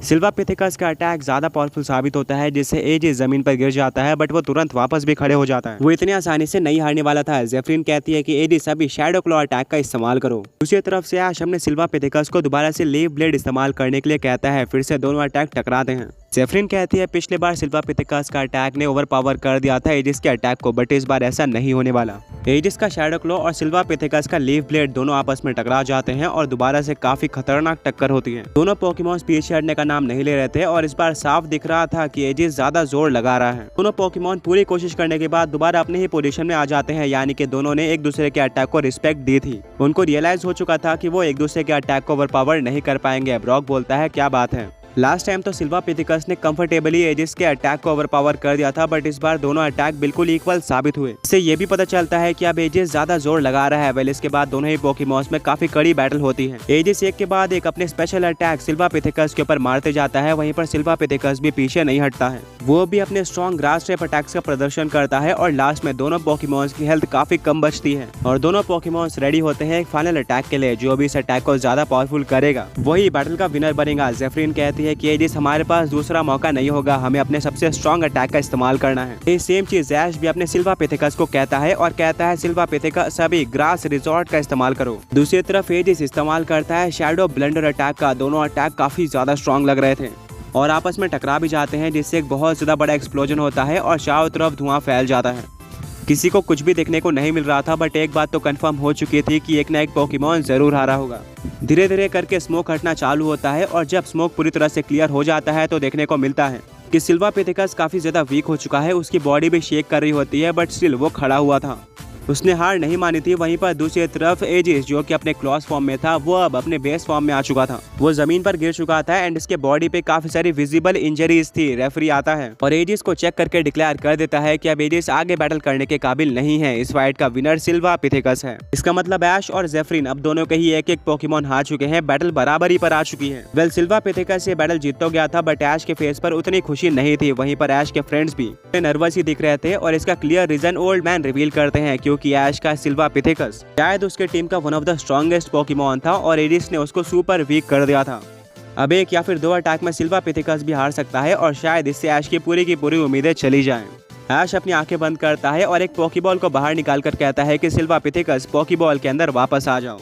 सिल्वा पिथिकस का अटैक ज्यादा पावरफुल साबित होता है, जिससे एजिस जमीन पर गिर जाता है, बट वो तुरंत वापस भी खड़े हो जाता है। वो इतनी आसानी से नहीं हारने वाला था। जेफरिन कहती है कि एजिस अभी शैडो क्लॉ अटैक का इस्तेमाल करो। दूसरी तरफ से ऐश अपने सिल्वा पिथिकस को दोबारा से लीफ ब्लेड इस्तेमाल करने के लिए कहता है। फिर से दोनों अटैक टकराते हैं। जेफरिन कहती है पिछले बार सिल्वा पिथिकस का अटैक ने ओवर पावर कर दिया था एजिस के अटैक को, बट इस बार ऐसा नहीं होने वाला। एजिस का शैडो क्लॉ और सिल्वा पिथिकस का लीफ ब्लेड दोनों आपस में टकरा जाते हैं और दोबारा से काफी खतरनाक टक्कर होती है। दोनों पोकेमॉन्स पीछे हटने का नाम नहीं ले रहे थे और इस बार साफ दिख रहा था कि एजिस ज्यादा जोर लगा रहा है। दोनों पोकेमॉन पूरी कोशिश करने के बाद दोबारा अपने ही पोजीशन में आ जाते हैं, यानी कि दोनों ने एक दूसरे के अटैक को रिस्पेक्ट दी थी। उनको रियलाइज हो चुका था कि वो एक दूसरे के अटैक को ओवर पावर नहीं कर पाएंगे। ब्रॉक बोलता है क्या बात है। लास्ट टाइम तो सिल्वा पिथिकस ने कंफर्टेबली एजिस के अटैक को ओवर पावर कर दिया था, बट इस बार दोनों अटैक बिल्कुल इक्वल साबित हुए। इससे ये भी पता चलता है कि अब एजिस ज्यादा जोर लगा रहा है। वेल इसके बाद दोनों ही पोकेमॉन्स में काफी कड़ी बैटल होती है। एजिस एक के बाद एक अपने स्पेशल अटैक सिल्वा पिथिकस के ऊपर मारते जाता है, वहीं पर सिल्वा पिथिकस भी पीछे नहीं हटता है। वो भी अपने स्ट्रॉन्ग ग्रास टाइप अटैक्स का प्रदर्शन करता है और लास्ट में दोनों पोकेमॉन्स की हेल्थ काफी कम बचती है और दोनों पोकेमॉन्स रेडी होते हैं एक फाइनल अटैक के लिए, जो भी इस अटैक को ज्यादा पावरफुल करेगा वही बैटल का विनर बनेगा। जेफरिन कहती है कि एजिस हमारे पास दूसरा मौका नहीं होगा, हमें अपने सबसे स्ट्रॉन्ग अटैक का इस्तेमाल करना है। ये सेम चीज ऐश भी अपने सिल्वा पिथिकस को कहता है और कहता है सिल्वा पिथिकस अभी ग्रास रिजॉर्ट का इस्तेमाल करो। दूसरी तरफ एजिस इस्तेमाल करता है शैडो ब्लेंडर अटैक का। दोनों अटैक काफी ज्यादा स्ट्रॉन्ग लग रहे थे और आपस में टकरा भी जाते हैं, जिससे एक बहुत ज्यादा बड़ा एक्सप्लोजन होता है और चारों तरफ धुआं फैल जाता है। किसी को कुछ भी देखने को नहीं मिल रहा था, बट एक बात तो कंफर्म हो चुकी थी कि एक ना एक पोकेमॉन जरूर हारा होगा। धीरे धीरे करके स्मोक हटना चालू होता है और जब स्मोक पूरी तरह से क्लियर हो जाता है तो देखने को मिलता है कि सिल्वा पिथिकस काफी ज्यादा वीक हो चुका है। उसकी बॉडी भी शेक कर रही होती है, बट स्टिल वो खड़ा हुआ था। उसने हार नहीं मानी थी। वहीं पर दूसरी तरफ एजिस जो कि अपने क्लॉस फॉर्म में था, वो अब अपने बेस फॉर्म में आ चुका था। वो जमीन पर गिर चुका था एंड इसके बॉडी पे काफी सारी विजिबल इंजरीज थी। रेफरी आता है और एजिस को चेक करके डिक्लेयर कर देता है कि अब एजिस आगे बैटल करने के काबिल नहीं है। इस फाइट का विनर सिल्वा पिथिकस है। इसका मतलब ऐश और जेफरिन अब दोनों के ही एक एक पोकेमॉन हार चुके हैं। बैटल बराबरी पर आ चुकी है। वेल सिल्वा पिथिकस ये बैटल जीत तो गया था, बट ऐश के फेस पर उतनी खुशी नहीं थी। वहीं पर ऐश के फ्रेंड्स भी नर्वस ही दिख रहे थे और इसका clear reason old man reveal करते हैं, क्योंकि ऐश का सिल्वा पिथिकस शायद उसके टीम का one of the strongest Pokemon था और एजिस ने उसको सुपर वीक कर दिया था। अब एक या फिर दो अटैक में सिल्वा पिथिकस भी हार सकता है और शायद इससे ऐश की पूरी उम्मीदें चली जाएं। ऐश अपनी आंखें बंद करता है और एक पोकेबॉल को बाहर निकालकर कहता है कि सिल्वा पिथिकस पोकेबॉल के अंदर वापस आ जाओ।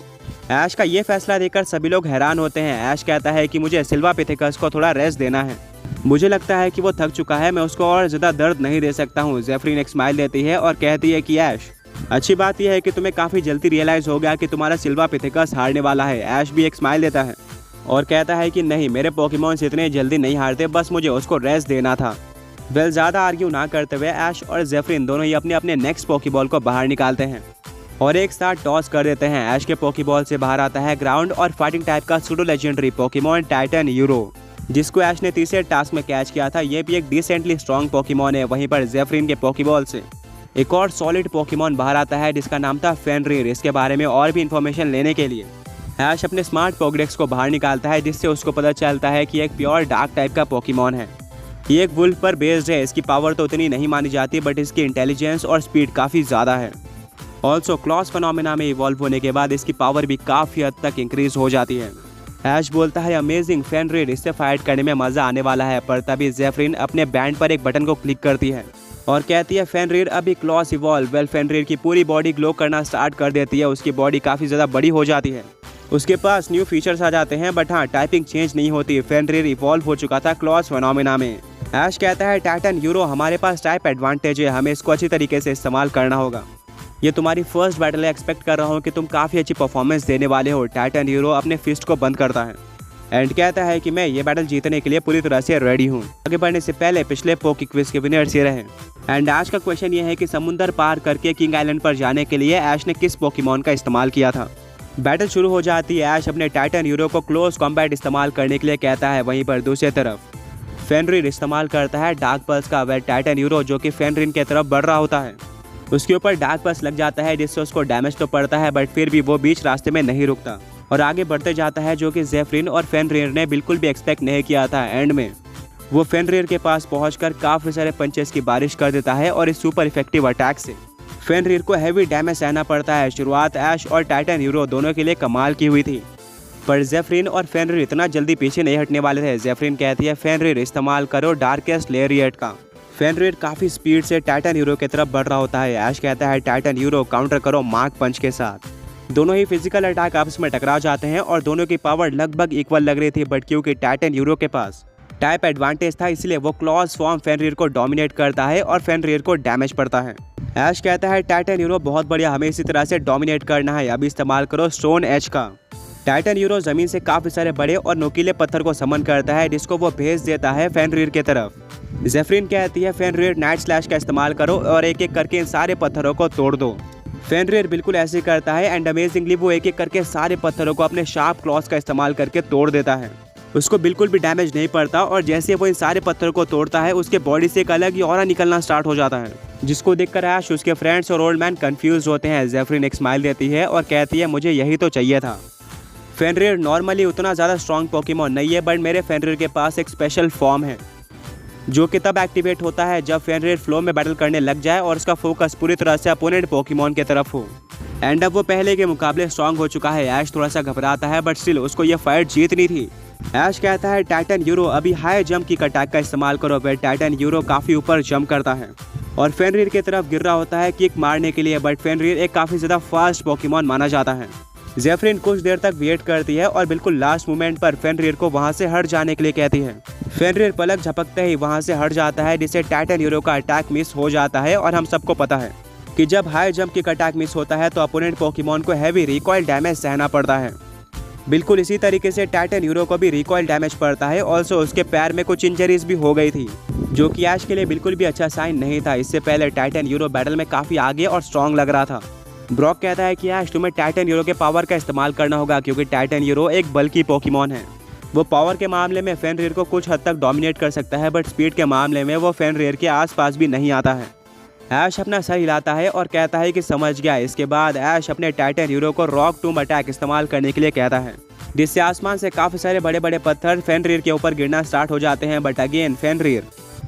ऐश का ये फैसला देखकर सभी लोग हैरान होते हैं। ऐश कहता है कि मुझे सिल्वा पिथिकस को थोड़ा रेस्ट देना है। मुझे लगता है कि वो थक चुका है, मैं उसको और ज्यादा दर्द नहीं दे सकता हूँ। जेफरिन एक स्माइल देती है और कहती है कि ऐश अच्छी बात यह है कि तुम्हें काफी जल्दी रियलाइज हो गया कि तुम्हारा सिल्वा पिथिकस हारने वाला है। ऐश भी एक स्माइल देता है और कहता है कि नहीं, मेरे पोकेमॉन्स इतने जल्दी नहीं हारते, बस मुझे उसको रेस्ट देना था। वेल ज्यादा आर्ग्यू ना करते हुए ऐश और जेफरिन दोनों ही अपने अपने नेक्स्ट पोकेबॉल को बाहर निकालते हैं और एक साथ टॉस कर देते हैं। ऐश के पोकेबॉल से बाहर आता है ग्राउंड और फाइटिंग टाइप का pseudo legendary Pokemon Titan euro, जिसको ऐश ने तीसरे टास्क में कैच किया था। ये भी एक डिसेंटली स्ट्रॉन्ग पोकेमॉन है। वहीं पर जेफरिन के पोकेबॉल से एक और सॉलिड पोकेमॉन बाहर आता है, जिसका नाम था फेनरिर। इसके बारे में और भी इन्फॉर्मेशन लेने के लिए ऐश अपने स्मार्ट पोकेडेक्स को बाहर निकालता है, जिससे उसको पता चलता है कि एक प्योर डार्क टाइप का पोकेमॉन है। ये एक वुल्फ पर बेस्ड है। इसकी पावर तो उतनी नहीं मानी जाती, बट इसकी इंटेलिजेंस और स्पीड काफ़ी ज़्यादा है। ऑल्सो क्लॉस फिनोमेना में इवॉल्व होने के बाद इसकी पावर भी काफ़ी हद तक इंक्रीज हो जाती है। ऐश बोलता है अमेजिंग फेनरिर, इससे फाइट करने में मज़ा आने वाला है, पर तभी जेफरिन अपने बैंड पर एक बटन को क्लिक करती है और कहती है फेनरिर अभी क्लॉस इवॉल्व। वेल फेनरिर की पूरी बॉडी ग्लो करना स्टार्ट कर देती है। उसकी बॉडी काफ़ी ज़्यादा बड़ी हो जाती है। उसके पास न्यू फीचर्स आ जाते हैं, बट हाँ टाइपिंग चेंज नहीं होती। फेनरिर इवॉल्व हो चुका था क्लॉस फिनोमेना में। ऐश कहता है टाइटन यूरो, हमारे पास टाइप एडवांटेज है, हमें इसको अच्छी तरीके से इस्तेमाल करना होगा। ये तुम्हारी फर्स्ट बैटल है, एक्सपेक्ट कर रहा हूँ कि तुम काफ़ी अच्छी परफॉर्मेंस देने वाले हो। टाइटन यूरो अपने फिस्ट को बंद करता है एंड कहता है कि मैं ये बैटल जीतने के लिए पूरी तरह से रेडी हूँ। आगे बढ़ने से पहले पिछले पोकी क्विज के विनर्स ये रहे एंड आज का क्वेश्चन ये है कि समुंदर पार करके किंग आइलैंड पर जाने के लिए ऐश ने किस पोकेमॉन का इस्तेमाल किया था। बैटल शुरू हो जाती है। ऐश अपने टाइटन यूरो को क्लोज कॉम्बैट इस्तेमाल करने के लिए कहता है। वहीं पर दूसरी तरफ फेनरिर इस्तेमाल करता है डार्क पल्स का। वह टाइटन यूरो जो कि फेनरिन की तरफ बढ़ रहा होता है, उसके ऊपर डार्क पल्स लग जाता है, जिससे उसको डैमेज तो पड़ता है, बट फिर भी वो बीच रास्ते में नहीं रुकता और आगे बढ़ते जाता है, जो कि जेफरिन और फेनरिर ने बिल्कुल भी एक्सपेक्ट नहीं किया था। एंड में वो फेनरिर के पास पहुंचकर काफी सारे पंचेस की बारिश कर देता है और इस सुपर इफेक्टिव अटैक से फेनरिर को हैवी डैमेज सहना पड़ता है। शुरुआत ऐश और टाइटन यूरो दोनों के लिए कमाल की हुई थी। पर जेफरिन और फेनरिर इतना जल्दी पीछे नहीं हटने वाले थे। जेफरिन कहती है फेनरिर इस्तेमाल करो डार्केस्ट लेरिएट का। फेनरिर काफी स्पीड से टाइटन हीरो की तरफ बढ़ रहा होता है। ऐश कहता है टाइटन हीरो काउंटर करो मार्क पंच के साथ। दोनों ही फिजिकल अटैक आपस में टकरा जाते हैं और दोनों की पावर लगभग इक्वल लग रही थी, बट क्योंकि टाइटन हीरो के पास टाइप एडवांटेज था इसलिए वो क्लॉज फॉर्म फेनरिर को डोमिनेट करता है और फेनरिर को डैमेज पड़ता है। ऐश कहता है टाइटन हीरो बहुत बढ़िया, हमें इसी तरह से डोमिनेट करना है, अब इस्तेमाल करो स्टोन एज का। टाइटन हीरो जमीन से काफी सारे बड़े और नुकीले पत्थर को समन करता है जिसको वो भेज देता है फेनरिर के तरफ। जेफरिन कहती है फेनरिर नाइट स्लैश का इस्तेमाल करो और एक एक करके इन सारे पत्थरों को तोड़ दो। फेनरिर बिल्कुल ऐसे करता है एंड अमेजिंगली वो एक एक करके सारे पत्थरों को अपने शार्प क्लॉज का इस्तेमाल करके तोड़ देता है। उसको बिल्कुल भी डैमेज नहीं पड़ता और जैसे वो इन सारे पत्थरों को तोड़ता है उसके बॉडी से एक अलग ही ऑरा निकलना स्टार्ट हो जाता है, जिसको देखकर ऐश, उसके फ्रेंड्स और ओल्ड मैन कंफ्यूज होते हैं। जेफरिन एक स्माइल देती है और कहती है मुझे यही तो चाहिए था। फेनरिर नॉर्मली उतना ज़्यादा स्ट्रॉन्ग पोकेमॉन नहीं है, बट मेरे फेनरिर के पास एक स्पेशल फॉर्म है जो कि तब एक्टिवेट होता है जब फेनरिर फ्लो में बैटल करने लग जाए और उसका फोकस पूरी तरह से अपोनेंट पोकेमॉन की तरफ हो। एंड अब वो पहले के मुकाबले स्ट्रॉन्ग हो चुका है। ऐश थोड़ा सा घबराता है बट स्टिल उसको ये फाइट जीतनी थी। ऐश कहता है टाइटन हीरो अभी हाई जंप की अटैक का इस्तेमाल करो। फिर टाइटन हीरो काफ़ी ऊपर जंप करता है और फेनरिर की तरफ गिर रहा होता है किक मारने के लिए, बट फेनरिर एक काफ़ी ज़्यादा फास्ट पोकेमॉन माना जाता है। जेफरिन कुछ देर तक वेट करती है और बिल्कुल लास्ट मोमेंट पर फेनरिर को वहां से हट जाने के लिए कहती है। फेनरिर पलक झपकते ही वहां से हट जाता है जिससे टाइटन हीरो का अटैक मिस हो जाता है और हम सबको पता है कि जब हाई जंप की अटैक मिस होता है तो अपोनेंट पोकेमॉन को हैवी रिकॉइल डैमेज सहना पड़ता है। बिल्कुल इसी तरीके से टाइटन हीरो को भी रिकॉइल डैमेज पड़ता है। ऑल्सो उसके पैर में कुछ इंजरीज भी हो गई थी जो कि ऐश के लिए बिल्कुल भी अच्छा साइन नहीं था। इससे पहले टाइटन हीरो बैटल में काफ़ी आगे और स्ट्रॉन्ग लग रहा था। ब्रॉक कहता है कि ऐश तुम्हें टाइटन हीरो के पावर का इस्तेमाल करना होगा क्योंकि टाइटन हीरो एक बल्कि पोकेमॉन है। वो पावर के मामले में फेनरिर को कुछ हद तक डोमिनेट कर सकता है, बट स्पीड के मामले में वो फेनरिर के आसपास भी नहीं आता है। ऐश अपना सर हिलाता है और कहता है कि समझ गया। इसके बाद ऐश अपने टाइटन हीरो को रॉक टूम अटैक इस्तेमाल करने के लिए कहता है, जिससे आसमान से काफ़ी सारे बड़े बड़े पत्थर फेनरिर के ऊपर गिरना स्टार्ट हो जाते हैं। बट अगेन फेनरिर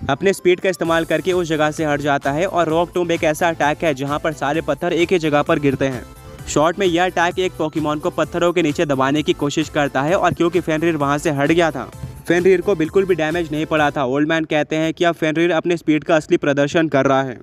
अपने स्पीड का इस्तेमाल करके उस जगह से हट जाता है और रॉक टूम एक ऐसा अटैक है जहां पर सारे पत्थर एक ही जगह पर गिरते हैं। शॉर्ट में यह अटैक एक पोकेमॉन को पत्थरों के नीचे दबाने की कोशिश करता है और क्योंकि फेनरिर वहां से हट गया था, फेनरिर को बिल्कुल भी डैमेज नहीं पड़ा था। ओल्ड मैन कहते हैं कि अब फेनरिर अपने स्पीड का असली प्रदर्शन कर रहा है।